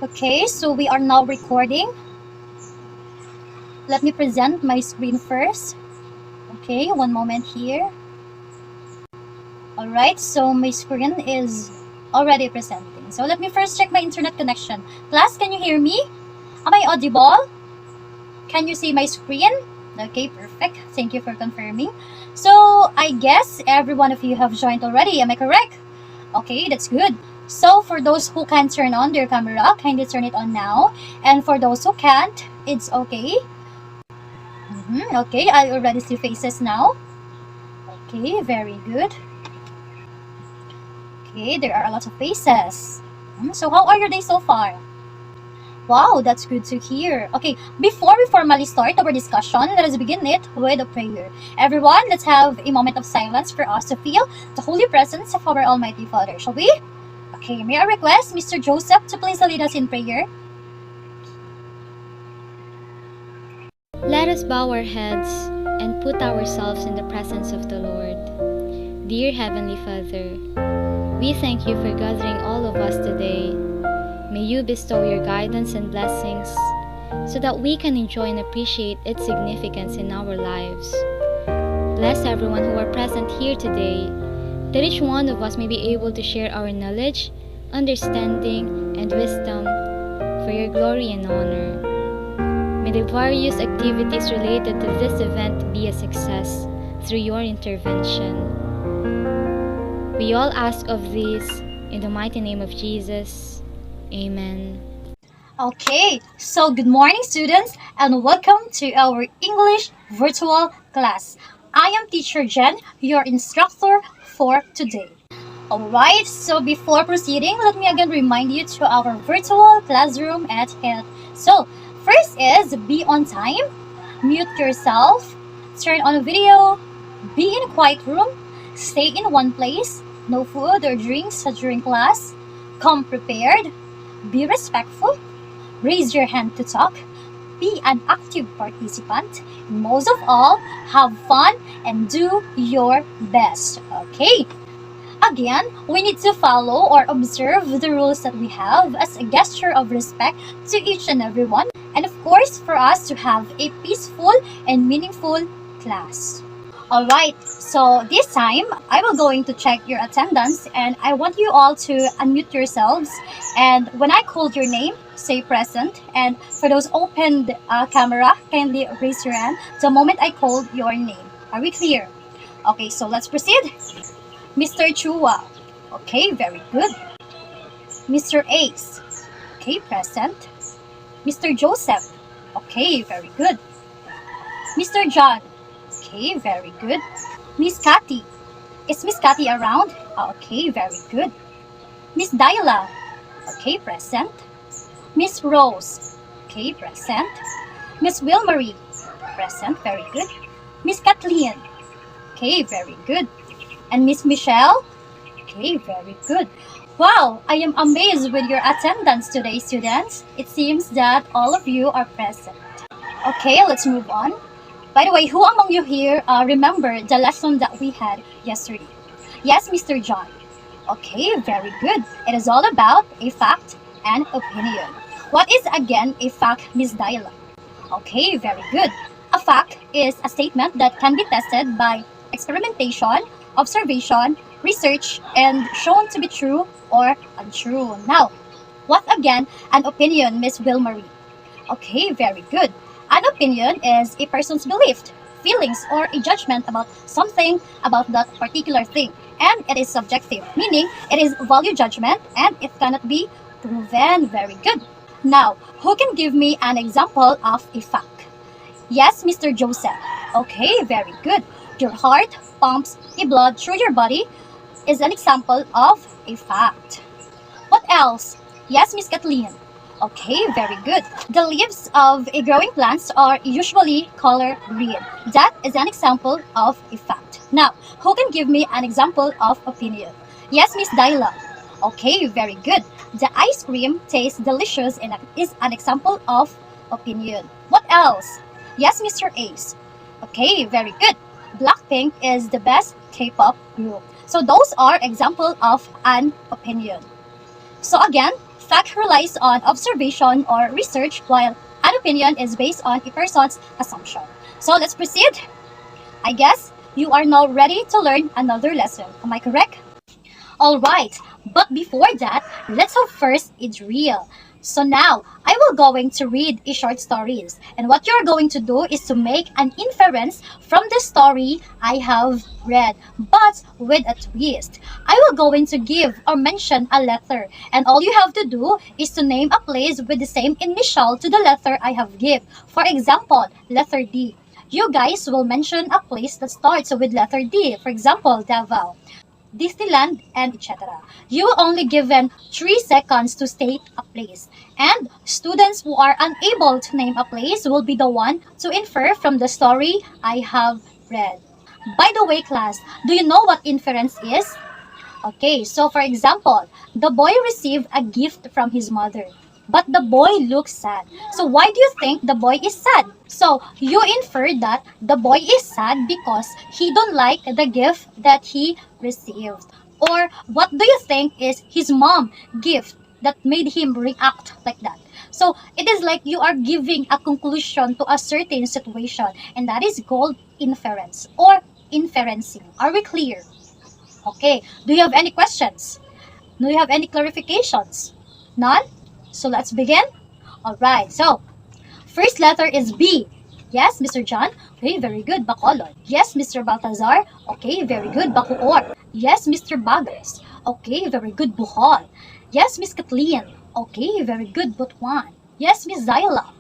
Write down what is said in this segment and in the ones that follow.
Okay, so we are now recording. Let me present my screen first. Okay, one moment here. Alright, so my screen is already presenting. So let me first check my internet connection. Class, can you hear me? Am I audible? Can you see my screen? Okay, perfect. Thank you for confirming. So I guess every one of you have joined already. Am I correct? Okay, that's good. So for those who can turn on their camera, kindly turn it on now. And for those who can't, it's okay. Okay, I already see faces now. Okay, very good. Okay, there are a lot of faces. So how are your days so far? Wow, that's good to hear. Okay, before we formally start our discussion, let us begin it with a prayer. Everyone, let's have a moment of silence for us to feel the holy presence of our Almighty Father, shall we? Okay, may I request Mr. Joseph to please lead us in prayer? Let us bow our heads and put ourselves in the presence of the Lord. Dear Heavenly Father, we thank you for gathering all of us today. May you bestow your guidance and blessings so that we can enjoy and appreciate its significance in our lives. Bless everyone who are present here today, that each one of us may be able to share our knowledge, understanding, and wisdom for your glory and honor. May the various activities related to this event be a success through your intervention. We all ask of this in the mighty name of Jesus. Amen. Okay, so good morning students and welcome to our English virtual class. I am teacher Jen, your instructor for today. Alright, so before proceeding, let me again remind you to our virtual classroom at hand. So, first is be on time, mute yourself, turn on a video, be in a quiet room, stay in one place, no food or drinks during class, come prepared, be respectful, raise your hand to talk, be an active participant, and most of all, have fun and do your best. Okay? Again, we need to follow or observe the rules that we have as a gesture of respect to each and every one, and of course, for us to have a peaceful and meaningful class. Alright, so this time, I will going to check your attendance and I want you all to unmute yourselves, and when I call your name, say present, and for those opened camera, kindly raise your hand the moment I call your name. Are we clear? Okay, so let's proceed. Mr. Chua. Okay, very good. Mr. Ace. Okay, present. Mr. Joseph. Okay, very good. Mr. John. Okay, very good. Miss Cathy. Is Miss Cathy around? Okay, very good. Miss Diala. Okay, present. Miss Rose. Okay, present. Miss Wilmarie. Present, very good. Miss Kathleen. Okay, very good. And Miss Michelle? Okay, very good. Wow, I am amazed with your attendance today, students. It seems that all of you are present. Okay, let's move on. By the way, who among you here remember the lesson that we had yesterday? Yes, Mr. John. Okay, very good. It is all about a fact and opinion. What is again a fact, Miss Diala? Okay, very good. A fact is a statement that can be tested by experimentation, observation, research, and shown to be true or untrue. Now, what again an opinion, Miss Wilmarie? Okay, very good. An opinion is a person's belief, feelings, or a judgment about something about that particular thing. And it is subjective, meaning it is value judgment and it cannot be proven. Very good. Now, who can give me an example of a fact? Yes, Mr. Joseph. Okay, very good. Your heart pumps the blood through your body is an example of a fact. What else? Yes, Miss Kathleen. Okay, very good. The leaves of a growing plants are usually color green. That is an example of a fact. Now, who can give me an example of opinion? Yes, Miss Diala. Okay, very good. The ice cream tastes delicious and is an example of opinion. What else? Yes, Mr. Ace. Okay, very good. Blackpink is the best K-pop group. So those are example of an opinion. So again, fact relies on observation or research, while an opinion is based on a person's assumption. So let's proceed. I guess you are now ready to learn another lesson. Am I correct? Alright, but before that, let's have first a drill. So now, I will going to read a short stories. And what you're going to do is to make an inference from the story I have read, but with a twist. I will going to give or mention a letter. And all you have to do is to name a place with the same initial to the letter I have give. For example, letter D. You guys will mention a place that starts with letter D. For example, Davao, Disneyland, and etc. You will only given 3 seconds to state a place. And students who are unable to name a place will be the one to infer from the story I have read. By the way, class, do you know what inference is? Okay, so for example, the boy received a gift from his mother, but the boy looks sad. So why do you think the boy is sad? So you infer that the boy is sad because he don't like the gift that he received. Or what do you think is his mom gift that made him react like that? So it is like you are giving a conclusion to a certain situation, and that is called inference or inferencing. Are we clear? Okay, do you have any questions? Do you have any clarifications? None? So let's begin. Alright, so first letter is B. Yes, Mr. John. Okay, very good. Bacolod. Yes, Mr. Baltazar. Okay, very good. Bacoor. Yes, Mr. Bagas. Okay, very good. Bohol. Yes, Miss Kathleen. Okay, very good. Butuan. Yes, Miss Zyla.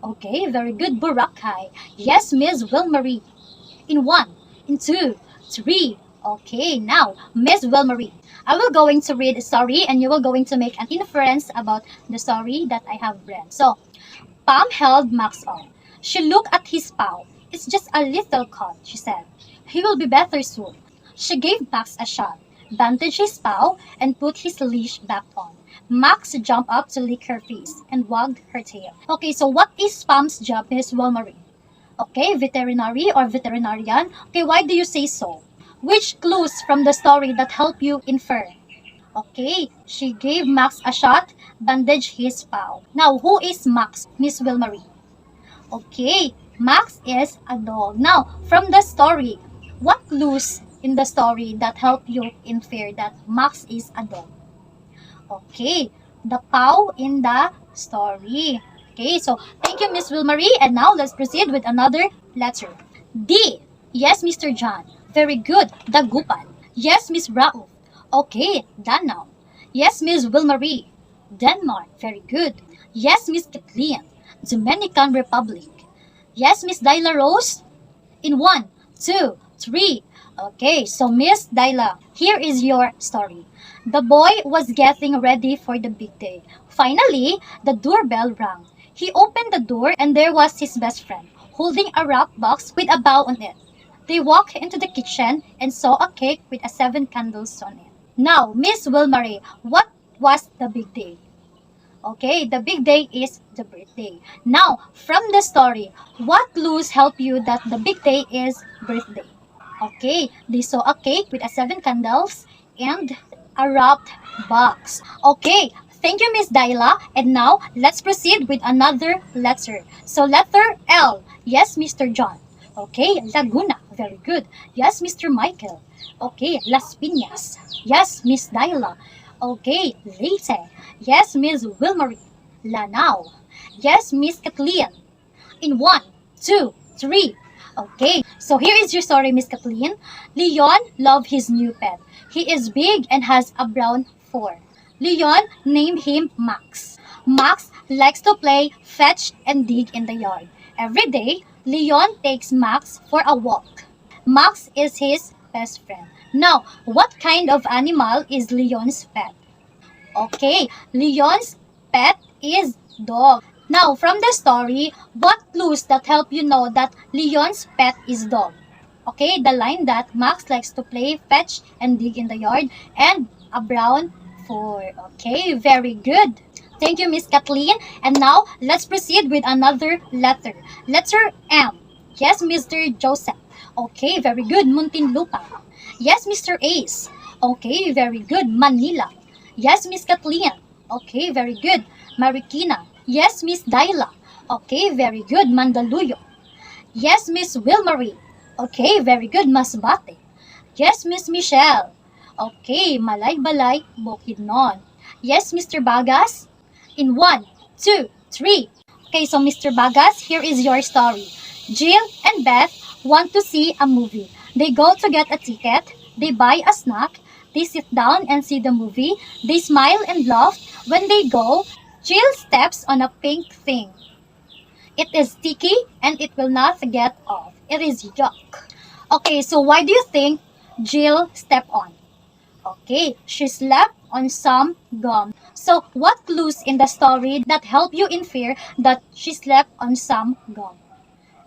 Okay, very good. Boracay. Yes, Miss Wilmarie. In 1, in 2, 3. Okay, now, Miss Wilmarie, I will going to read a story and you will going to make an inference about the story that I have read. So, Pam held Max on. She looked at his paw. It's just a little cut, she said. He will be better soon. She gave Max a shot, bandaged his paw, and put his leash back on. Max jumped up to lick her face and wagged her tail. Okay, so what is Pam's job, Miss Wilmarie? Okay, veterinary or veterinarian. Okay, why do you say so? Which clues from the story that help you infer? Okay, she gave Max a shot, bandaged his paw. Now, who is Max, Miss Wilmarie? Okay, Max is a dog. Now, from the story, what clues in the story that help you infer that Max is a dog? Okay, the paw in the story. Okay, so thank you, Miss Wilmarie. And now let's proceed with another letter. D. Yes, Mr. John. Very good. Dagupan. Yes, Miss Raouf. Okay, done now. Yes, Miss Wilmarie. Denmark. Very good. Yes, Miss Kathleen. Dominican Republic. Yes, Miss Dyla Rose. In 1, 2, 3. Okay, so Miss Dyla, here is your story. The boy was getting ready for the big day. Finally, the doorbell rang. He opened the door and there was his best friend, holding a wrap box with a bow on it. They walked into the kitchen and saw a cake with 7 candles on it. Now, Miss Wilmarie, what was the big day? Okay, the big day is the birthday. Now, from the story, what clues help you that the big day is birthday? Okay, they saw a cake with 7 candles and a wrapped box. Okay, thank you, Miss Dyla. And now, let's proceed with another letter. So, letter L. Yes, Mr. John. Okay, Laguna. Very good. Yes, Mr. Michael. Okay, Las Piñas. Yes, Miss Dyla. Okay, Leyte. Yes, Miss Wilmarie. Lanao. Yes, Miss Kathleen. In 1, 2, 3. Okay, so here is your story, Miss Kathleen. Leon loved his new pet. He is big and has a brown fur. Leon named him Max. Max likes to play fetch and dig in the yard. Every day, Leon takes Max for a walk. Max is his best friend. Now, what kind of animal is Leon's pet? Okay, Leon's pet is dog. Now, from the story, what clues that help you know that Leon's pet is dog? Okay, the line that Max likes to play fetch and dig in the yard and a brown fur. Okay, very good. Thank you, Miss Kathleen. And now, let's proceed with another letter. Letter M. Yes, Mr. Joseph. Okay, very good. Muntinlupa. Yes, Mr. Ace. Okay, very good. Manila. Yes, Miss Kathleen. Okay, very good. Marikina. Yes, Miss Daila. Okay, very good. Mandaluyo. Yes, Miss Wilmarie. Okay, very good. Masbate. Yes, Miss Michelle. Okay, Malay-Balay, Bukidnon. Yes, Mr. Bagas. In one, two, three. Okay, so Mr. Bagas, here is your story. Jill and Beth want to see a movie. They go to get a ticket. They buy a snack. They sit down and see the movie. They smile and laugh. When they go, Jill steps on a pink thing. It is sticky and it will not get off. It is yuck. Okay, so why do you think Jill stepped on? Okay, she slept on some gum. So what clues in the story that help you infer that she slept on some gum?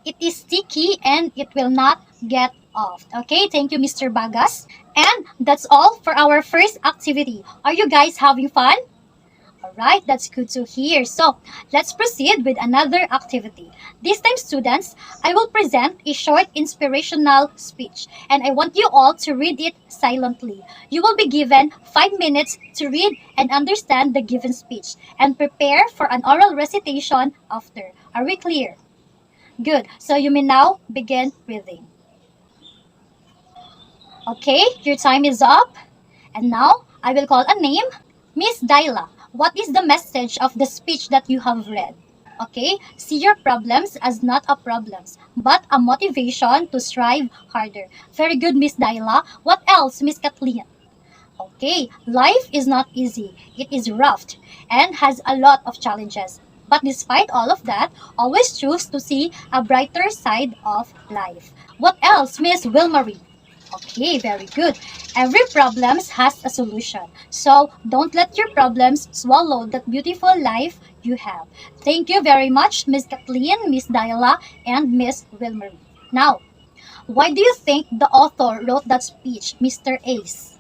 It is sticky and it will not get off. Okay, thank you, Mr. Bagas. And that's all for our first activity. Are you guys having fun? Alright, that's good to hear. So, let's proceed with another activity. This time, students, I will present a short inspirational speech and I want you all to read it silently. You will be given 5 minutes to read and understand the given speech and prepare for an oral recitation after. Are we clear? Good. So, you may now begin reading. Okay, your time is up. And now, I will call a name. Miss Daila, what is the message of the speech that you have read? Okay, see your problems as not a problems, but a motivation to strive harder. Very good, Miss Daila. What else, Miss Kathleen? Okay, life is not easy. It is rough and has a lot of challenges. But despite all of that, always choose to see a brighter side of life. What else, Miss Wilmarie? Okay, very good. Every problem has a solution. So don't let your problems swallow that beautiful life you have. Thank you very much, Miss Kathleen, Miss Diala, and Miss Wilmarie. Now, why do you think the author wrote that speech, Mr. Ace?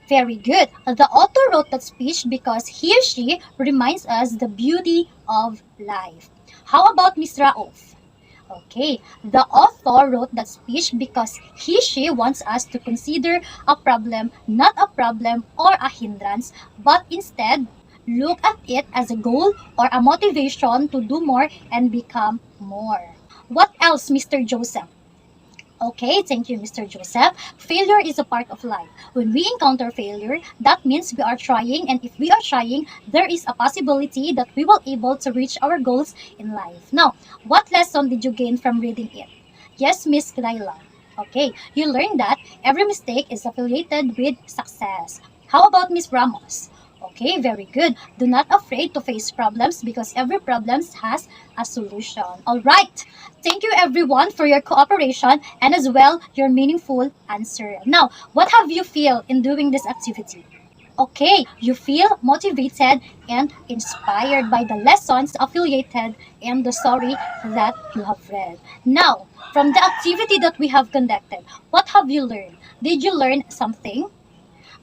Very good. The author wrote that speech because he or she reminds us the beauty of life. How about Miss Raouf? Okay, the author wrote that speech because she wants us to consider a problem not a problem or a hindrance, but instead look at it as a goal or a motivation to do more and become more. What else, Mr. Joseph? Okay, thank you, Mr. Joseph. Failure is a part of life. When we encounter failure, that means we are trying, and if we are trying, there is a possibility that we will able to reach our goals in life. Now, what lesson did you gain from reading it? Yes, Miss Laila. Okay, you learned that every mistake is affiliated with success. How about Miss Ramos? Okay, very good. Do not afraid to face problems because every problem has a solution. All right. Thank you everyone for your cooperation and as well your meaningful answer. Now, what have you feel in doing this activity? Okay, you feel motivated and inspired by the lessons affiliated in the story that you have read. Now, from the activity that we have conducted, what have you learned? Did you learn something?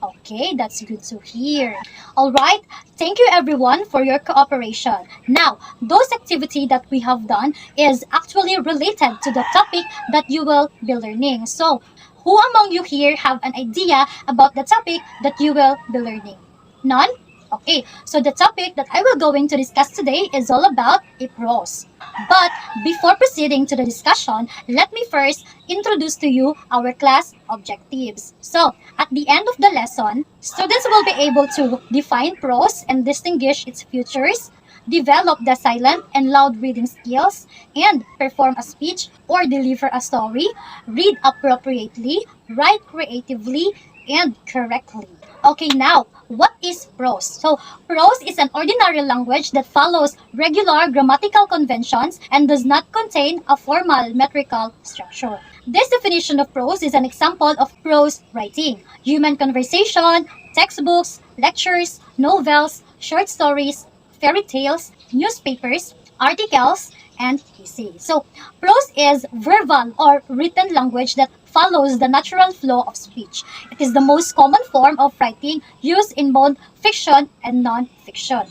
Okay, that's good to hear. All right, thank you everyone for your cooperation. Now, those activity that we have done is actually related to the topic that you will be learning. So, who among you here have an idea about the topic that you will be learning? None? Okay, so the topic that I will going to discuss today is all about a prose. But before proceeding to the discussion, let me first introduce to you our class objectives. So, at the end of the lesson, students will be able to define prose and distinguish its features, develop the silent and loud reading skills, and perform a speech or deliver a story, read appropriately, write creatively, and correctly. Okay, now, what is prose? So, prose is an ordinary language that follows regular grammatical conventions and does not contain a formal metrical structure. This definition of prose is an example of prose writing, human conversation, textbooks, lectures, novels, short stories, fairy tales, newspapers, articles, and essays. So, prose is verbal or written language that follows the natural flow of speech. It is the most common form of writing used in both fiction and non-fiction.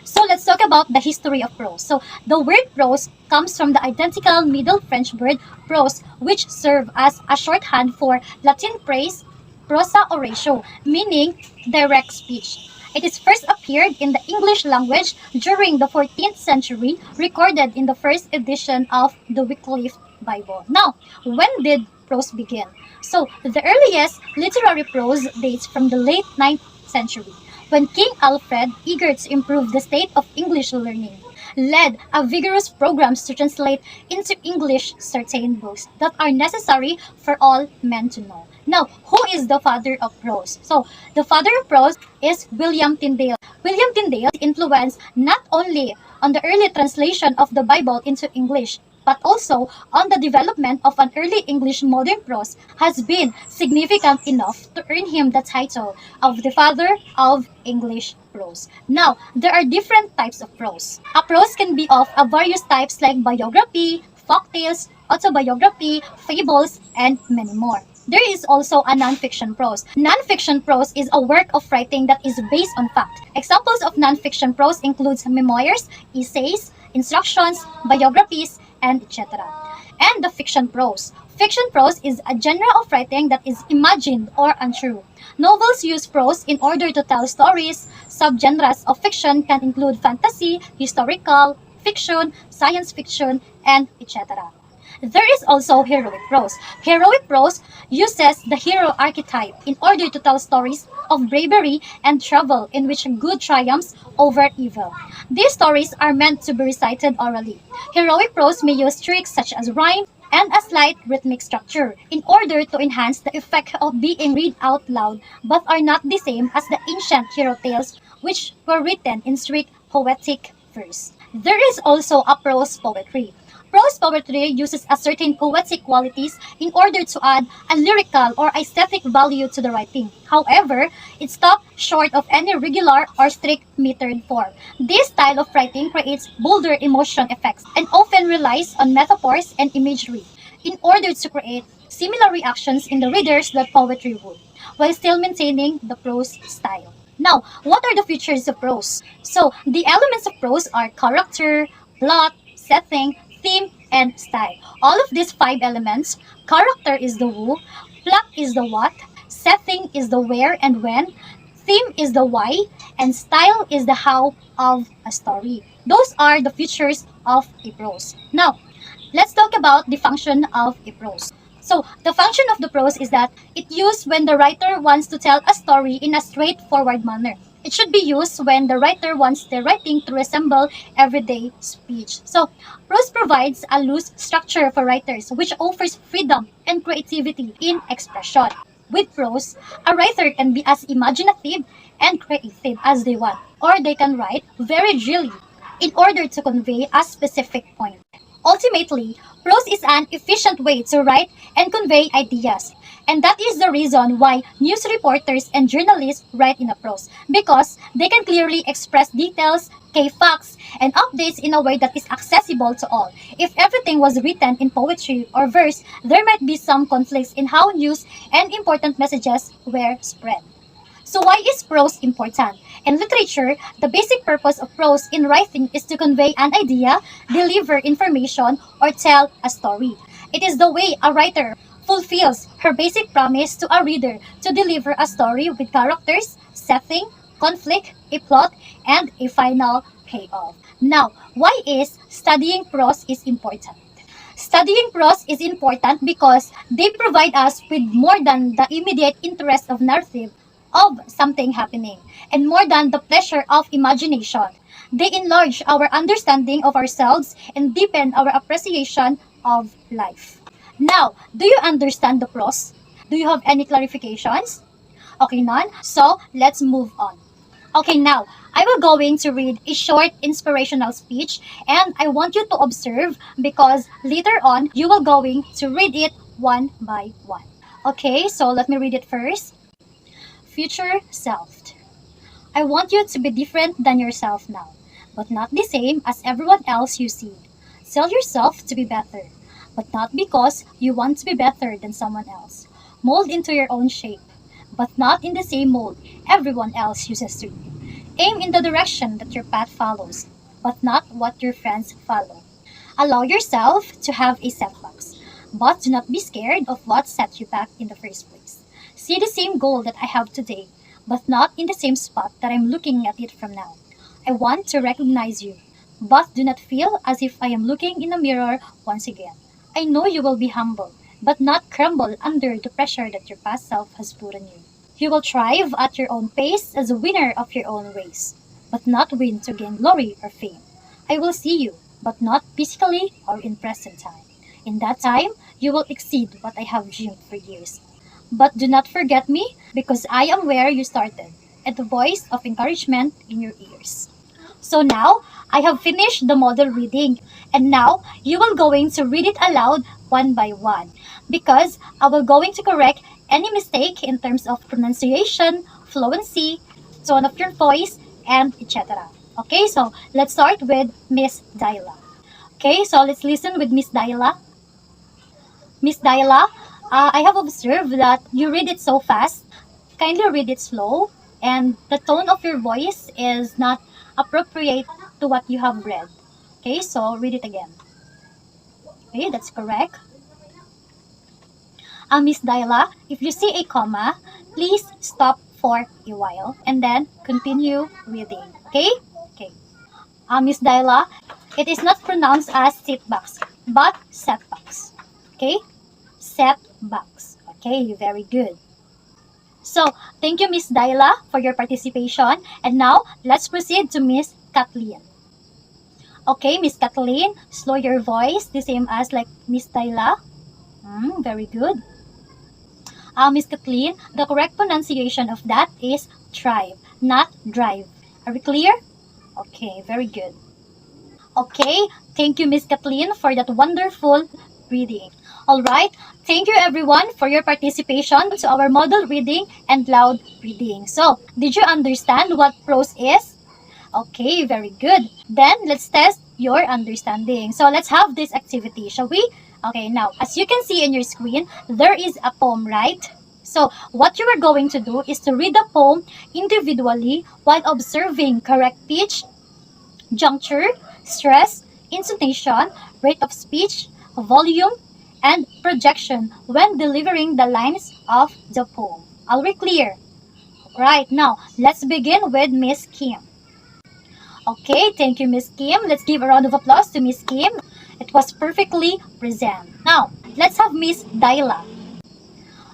So let's talk about the history of prose. So the word prose comes from the identical Middle French word prose, which served as a shorthand for Latin phrase prosa oratio, meaning direct speech. It is first appeared in the English language during the 14th century, recorded in the first edition of the Wycliffe Bible. Now, when did prose begin? So, the earliest literary prose dates from the late 9th century, when King Alfred, eager to improve the state of English learning, led a vigorous programs to translate into English certain books that are necessary for all men to know. Now, who is the father of prose? So, the father of prose is William Tyndale. William Tyndale influenced not only on the early translation of the Bible into English, but also on the development of an early English modern prose, has been significant enough to earn him the title of the father of English prose. Now, there are different types of prose. A prose can be of a various types like biography, folktales, autobiography, fables, and many more. There is also a non-fiction prose. Non-fiction prose is a work of writing that is based on fact. Examples of non-fiction prose includes memoirs, essays, instructions, biographies, and etc. And the fiction prose. Fiction prose is a genre of writing that is imagined or untrue. Novels use prose in order to tell stories. Subgenres of fiction can include fantasy, historical, fiction, science fiction, and etc. There is also heroic prose. Heroic prose uses the hero archetype in order to tell stories of bravery and travel in which good triumphs over evil. These stories are meant to be recited orally. Heroic prose may use tricks such as rhyme and a slight rhythmic structure in order to enhance the effect of being read out loud, but are not the same as the ancient hero tales which were written in strict poetic verse. There is also a prose poetry. Prose poetry uses a certain poetic qualities in order to add a lyrical or aesthetic value to the writing. However, it stops short of any regular or strict metered form. This style of writing creates bolder emotion effects and often relies on metaphors and imagery in order to create similar reactions in the readers that poetry would, while still maintaining the prose style. Now, what are the features of prose? So, the elements of prose are character, plot, setting, theme, and style. All of these five elements, character is the who, plot is the what, setting is the where and when, theme is the why, and style is the how of a story. Those are the features of a prose. Now, let's talk about the function of a prose. So, the function of the prose is that it used when the writer wants to tell a story in a straightforward manner. It should be used when the writer wants their writing to resemble everyday speech. So, prose provides a loose structure for writers which offers freedom and creativity in expression. With prose, a writer can be as imaginative and creative as they want, or they can write very drilly in order to convey a specific point. Ultimately, prose is an efficient way to write and convey ideas. And that is the reason why news reporters and journalists write in a prose, because they can clearly express details, key facts, and updates in a way that is accessible to all. If everything was written in poetry or verse, there might be some conflicts in how news and important messages were spread. So why is prose important? In literature, the basic purpose of prose in writing is to convey an idea, deliver information, or tell a story. It is the way a writer fulfills her basic promise to a reader to deliver a story with characters, setting, conflict, a plot, and a final payoff. Now, why is studying prose is important? Studying prose is important because they provide us with more than the immediate interest of narrative of something happening, and more than the pleasure of imagination. They enlarge our understanding of ourselves and deepen our appreciation of life. Now, do you understand the prose? Do you have any clarifications? Okay, none? So, let's move on. Okay, now, I will going to read a short inspirational speech, and I want you to observe because later on, you will going to read it one by one. Okay, so let me read it first. Future self. I want you to be different than yourself now, but not the same as everyone else you see. Tell yourself to be better, but not because you want to be better than someone else. Mold into your own shape, but not in the same mold everyone else uses to. Aim in the direction that your path follows, but not what your friends follow. Allow yourself to have a setbacks, but do not be scared of what set you back in the first place. See the same goal that I have today, but not in the same spot that I'm looking at it from now. I want to recognize you, but do not feel as if I am looking in a mirror once again. I know you will be humble, but not crumble under the pressure that your past self has put on you. You will thrive at your own pace as a winner of your own race, but not win to gain glory or fame. I will see you, but not physically or in present time. In that time, you will exceed what I have dreamed for years. But do not forget me, because I am where you started, and the voice of encouragement in your ears. So now, I have finished the model reading, and now you will going to read it aloud one by one, because I will going to correct any mistake in terms of pronunciation, fluency, tone of your voice, and etc. Okay, so let's start with Miss Daila. Okay, so let's listen with Miss Daila. Miss Daila, I have observed that you read it so fast. Kindly read it slow, and the tone of your voice is not appropriate to what you have read. Okay, so read it again. Okay, that's correct. Miss Daila, if you see a comma, please stop for a while and then continue reading. Okay? Okay. Miss Daila, it is not pronounced as setbacks, but setbacks. Okay? Setbacks. Okay, very good. So, thank you, Miss Daila, for your participation. And now, let's proceed to Miss Kathleen. Okay, Miss Kathleen, slow your voice, the same as like Miss Daila. Very good. Miss Kathleen, the correct pronunciation of that is thrive, not drive. Are we clear? Okay, very good. Okay, thank you, Miss Kathleen, for that wonderful reading. Alright, thank you everyone for your participation to our model reading and loud reading. So, did you understand what prose is? Okay, very good. Then, let's test your understanding. So, let's have this activity, shall we? Okay, now, as you can see in your screen, there is a poem, right? So, what you are going to do is to read the poem individually while observing correct pitch, juncture, stress, intonation, rate of speech, volume, and projection when delivering the lines of the poem. Are we clear? Right, now, let's begin with Miss Kim. Okay, thank you, Miss Kim. Let's give a round of applause to Miss Kim. It was perfectly present. Now, let's have Miss Daila.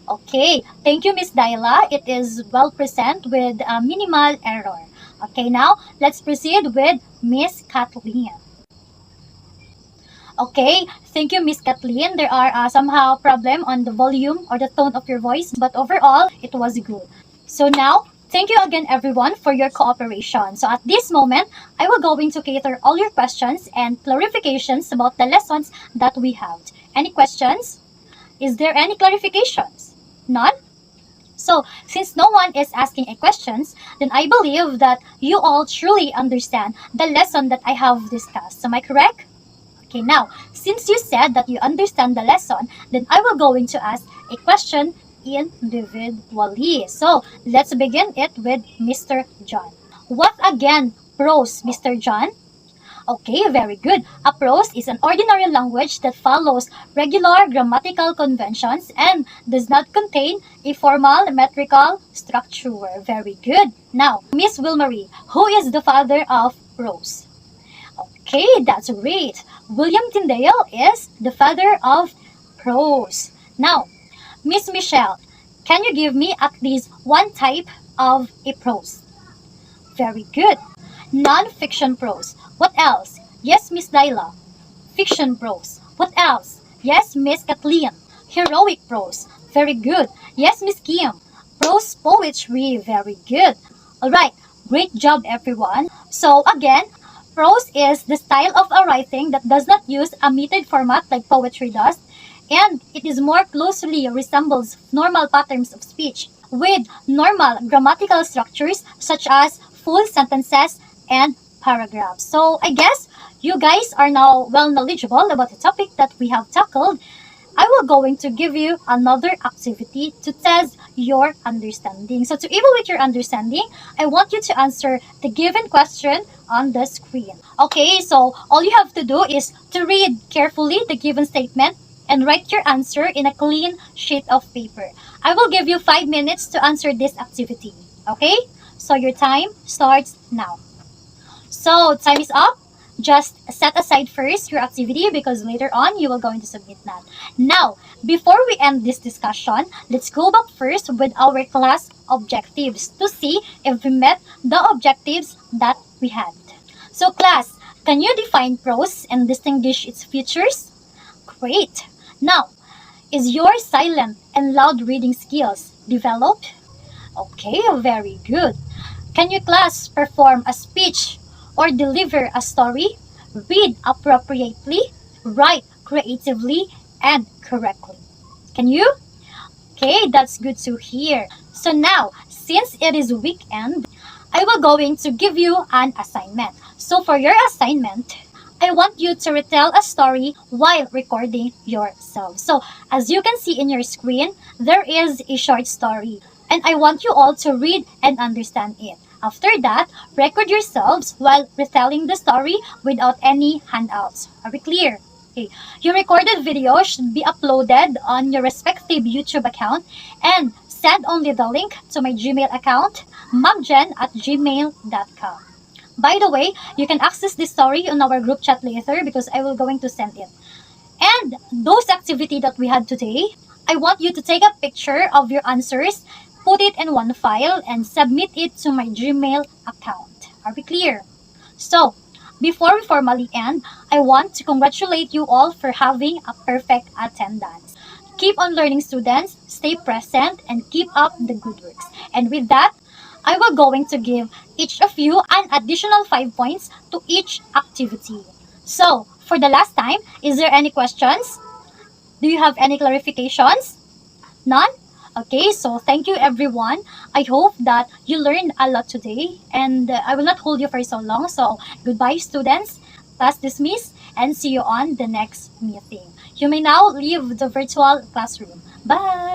Okay, thank you, Miss Daila. It is well present with a minimal error. Okay, now, let's proceed with Miss Kathleen. Okay, thank you, Miss Kathleen. There are somehow problem on the volume or the tone of your voice, but overall, it was good. So now, thank you again, everyone, for your cooperation. So at this moment, I will going to cater all your questions and clarifications about the lessons that we have. Any questions? Is there any clarifications? None? So, since no one is asking a questions, then I believe that you all truly understand the lesson that I have discussed. Am I correct? Okay, now, since you said that you understand the lesson, then I will going to ask a question individually. So, let's begin it with Mr. John. What again prose, Mr. John? Okay, very good. A prose is an ordinary language that follows regular grammatical conventions and does not contain a formal metrical structure. Very good. Now, Miss Wilmarie, who is the father of prose? Okay, that's great. William Tyndale is the father of prose. Now, Miss Michelle, can you give me at least one type of a prose? Very good. Non-fiction prose. What else? Yes, Miss Daila. Fiction prose. What else? Yes, Miss Kathleen. Heroic prose. Very good. Yes, Miss Kim. Prose poetry. Very good. Alright, great job everyone. So again, prose is the style of a writing that does not use a metered format like poetry does, and it is more closely resembles normal patterns of speech with normal grammatical structures such as full sentences and paragraphs. So I guess you guys are now well knowledgeable about the topic that we have tackled. I will going to give you another activity to test your understanding. So to evaluate your understanding, I want you to answer the given question on the screen. Okay, so all you have to do is to read carefully the given statement and write your answer in a clean sheet of paper. I will give you 5 minutes to answer this activity. Okay? So your time starts now. So time is up. Just set aside first your activity because later on you will going to submit that. Now, before we end this discussion, let's go back first with our class objectives to see if we met the objectives that we had. So class, can you define prose and distinguish its features? Great. Now, is your silent and loud reading skills developed? Okay, very good. Can you class perform a speech or deliver a story? Read appropriately, write creatively, and correctly. Can you? Okay, that's good to hear. So now, since it is weekend, I will going to give you an assignment. So for your assignment, I want you to retell a story while recording yourself. So as you can see in your screen, there is a short story. And I want you all to read and understand it. After that, record yourselves while retelling the story without any handouts. Are we clear? Okay. Your recorded video should be uploaded on your respective YouTube account and send only the link to my Gmail account, maggen@gmail.com. By the way, you can access this story on our group chat later because I will going to send it. And those activity that we had today, I want you to take a picture of your answers, put it in one file, and submit it to my Gmail account. Are we clear? So, before we formally end, I want to congratulate you all for having a perfect attendance. Keep on learning, students, stay present, and keep up the good works. And with that, I will going to give each of you an additional 5 points to each activity. So, for the last time, is there any questions? Do you have any clarifications? None? Okay, so thank you everyone. I hope that you learned a lot today and I will not hold you for so long. So goodbye students, class dismissed, and see you on the next meeting. You may now leave the virtual classroom. Bye!